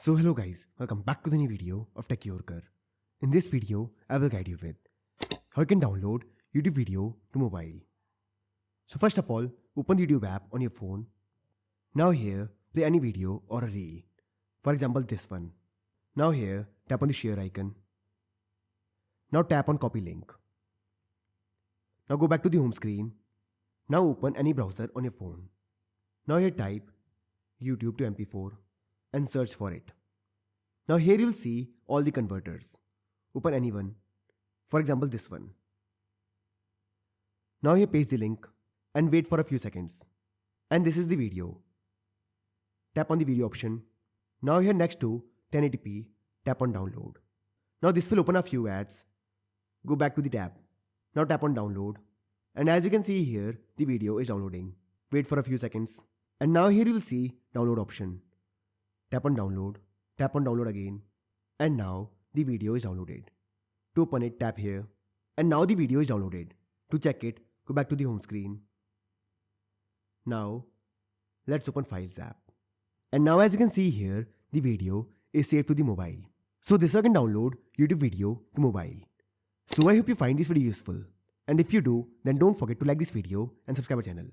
So hello guys, welcome back to the new video of Tech Yorker. In this video, I will guide you with how you can download YouTube video to mobile. So first of all, open the YouTube app on your phone. Now here, play any video or a reel. For example, this one. Now here, tap on the share icon. Now tap on copy link. Now go back to the home screen. Now open any browser on your phone. Now here type YouTube to MP4 and search for it. Now here you will see all the converters. Open any one. For example, this one. Now here paste the link and wait for a few seconds. And this is the video. Tap on the video option. Now here next to 1080p, tap on download. Now this will open a few ads. Go back to the tab. Now tap on download. And as you can see here, the video is downloading. Wait for a few seconds. And now here you will see download option. Tap on download again. And now the video is downloaded. To open it, tap here. And now the video is downloaded. To check it, go back to the home screen. Now, let's open Files app. And now as you can see here, the video is saved to the mobile. So this way you can download YouTube video to mobile. So I hope you find this video useful. And if you do, then don't forget to like this video and subscribe our channel.